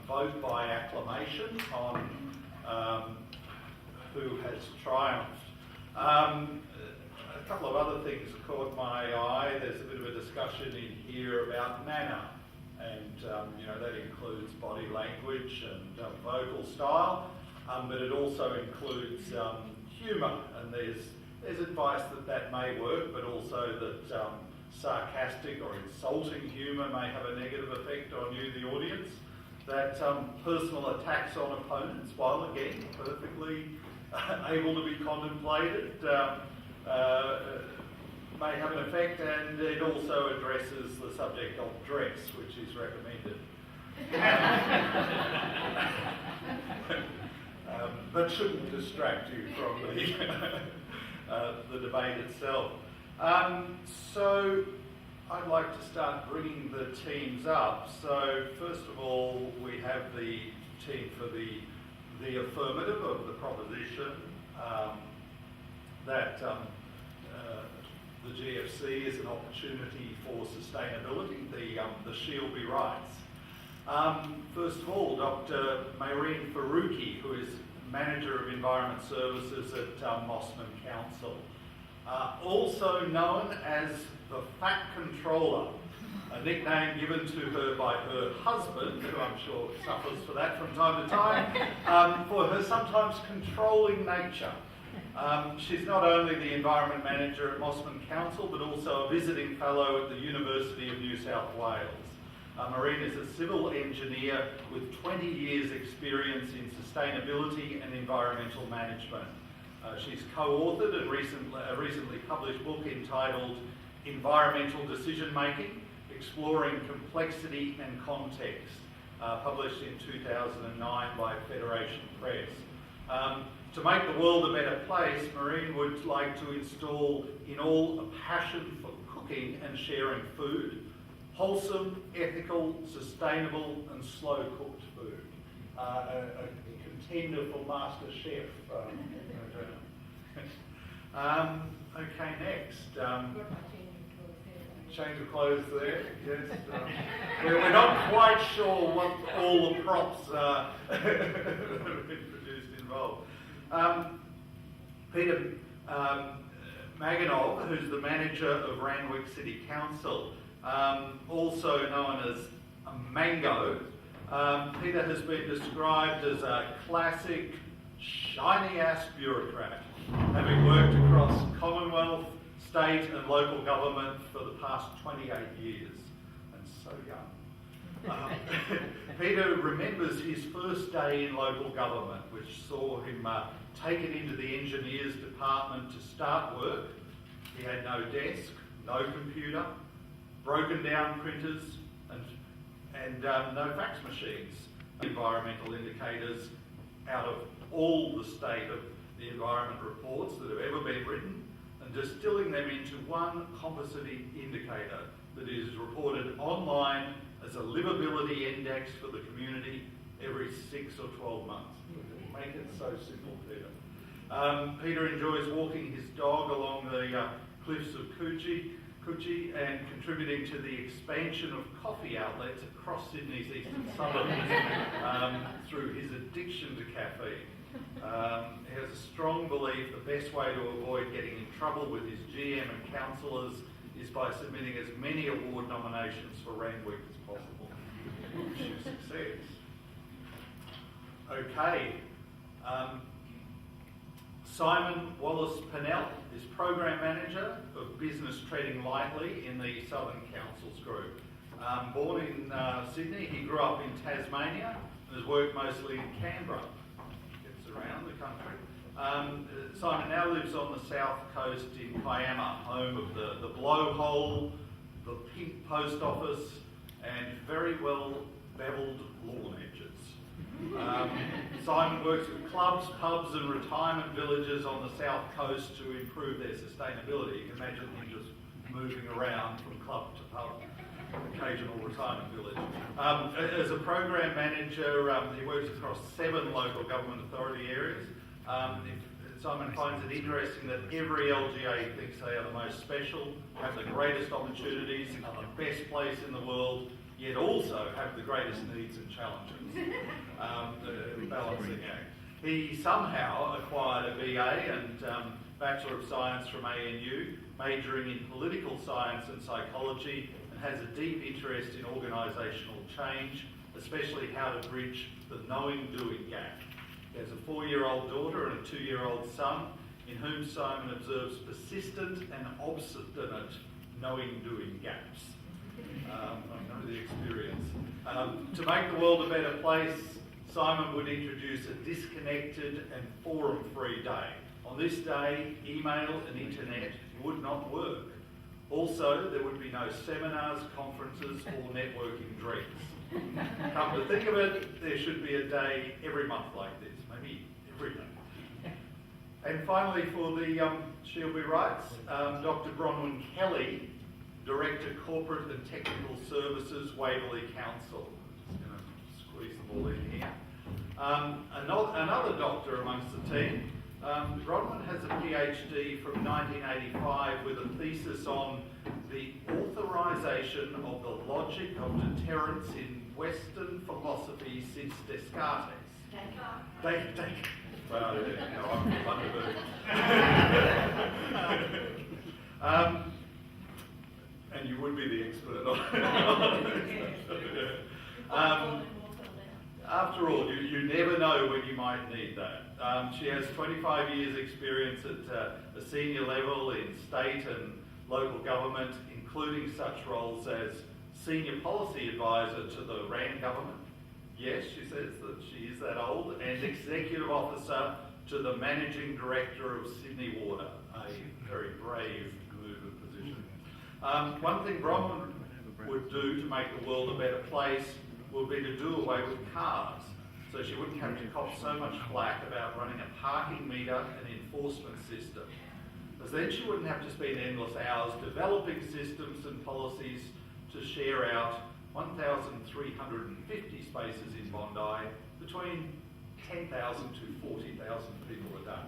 vote by acclamation on who has triumphed. A couple of other things caught my eye. There's a bit of a discussion in here about manner, and that includes body language and vocal style, but it also includes humour, and there's advice that may work, but also that sarcastic or insulting humour may have a negative effect on you, the audience. That personal attacks on opponents, while again perfectly able to be contemplated, may have an effect, and it also addresses the subject of dress, which is recommended. But shouldn't distract you from the debate itself. So I'd like to start bringing the teams up. So first of all, we have the team for the affirmative of the proposition that the GFC is an opportunity for sustainability, the Shield Be Rights. First of all, Dr. Maureen Faruqi, who is Manager of Environment Services at Mosman Council. Also known as the Fat Controller, a nickname given to her by her husband, who I'm sure suffers for that from time to time, for her sometimes controlling nature. She's not only the Environment Manager at Mosman Council, but also a visiting fellow at the University of New South Wales. Maureen is a civil engineer with 20 years experience in sustainability and environmental management. She's co-authored a recently published book entitled Environmental Decision Making, Exploring Complexity and Context, published in 2009 by Federation Press. To make the world a better place, Maureen would like to install in all a passion for cooking and sharing food, wholesome, ethical, sustainable and slow-cooked food. A contender for Master Chef. Okay, next. Change of clothes there, yes. We're not quite sure what all the props that have been produced involve. Peter Maganov, who's the manager of Randwick City Council, also known as Mango. Peter has been described as a classic shiny-ass bureaucrat, having worked across Commonwealth, state and local government for the past 28 years, and so young. Peter remembers his first day in local government, which saw him taken into the engineers department to start work. He had no desk, no computer, broken down printers, and no fax machines. Environmental indicators out of all the state of the environment reports that have ever been written, and distilling them into one composite indicator that is reported online as a livability index for the community every 6 or 12 months. Make it so simple, Peter. Peter enjoys walking his dog along the cliffs of Coogee and contributing to the expansion of coffee outlets across Sydney's eastern suburbs through his addiction to caffeine. He has a strong belief the best way to avoid getting in trouble with his GM and councillors is by submitting as many award nominations for Randwick as possible. Success. Okay. Simon Wallace-Pennell is Program Manager of Business Treading Lightly in the Southern Councils Group. Born in Sydney, he grew up in Tasmania and has worked mostly in Canberra. Gets around the country. Simon now lives on the south coast in Kiama, home of the blowhole, the pink post office, and very well bevelled lawn edges. Simon works with clubs, pubs and retirement villages on the south coast to improve their sustainability. You can imagine him just moving around from club to pub, occasional retirement village. As a program manager, he works across 7 local government authority areas. Simon finds it interesting that every LGA thinks they are the most special, have the greatest opportunities, are the best place in the world, yet also have the greatest needs and challenges, the balancing act. He somehow acquired a BA and Bachelor of Science from ANU, majoring in political science and psychology, and has a deep interest in organisational change, especially how to bridge the knowing-doing gap. He has a 4-year-old daughter and a 2-year-old son, in whom Simon observes persistent and obstinate knowing-doing gaps. I know the experience. To make the world a better place, Simon would introduce a disconnected and forum-free day. On this day, email and internet would not work. Also, there would be no seminars, conferences, or networking drinks. Come to think of it, there should be a day every month like this, maybe every day. And finally, for the She'll Be Rights, Dr. Bronwyn Kelly, Director Corporate and Technical Services, Waverley Council. Just going to squeeze them all in here. Another doctor amongst the team, Bronwyn has a PhD from 1985 with a thesis on the authorisation of the logic of deterrence in Western philosophy since Descartes. Descartes. Well, no, I'm from Thunderbird. And you would be the expert on it. After all, you never know when you might need that. She has 25 years experience at a senior level in state and local government, including such roles as Senior Policy Advisor to the RAN government. Yes, she says that she is that old, and Executive Officer to the Managing Director of Sydney Water, a very brave move of position. One thing Bronwyn would do to make the world a better place would be to do away with cars, so she wouldn't have to cop so much flack about running a parking meter and enforcement system. Because then she wouldn't have to spend endless hours developing systems and policies to share out 1,350 spaces in Bondi between 10,000 to 40,000 people a day.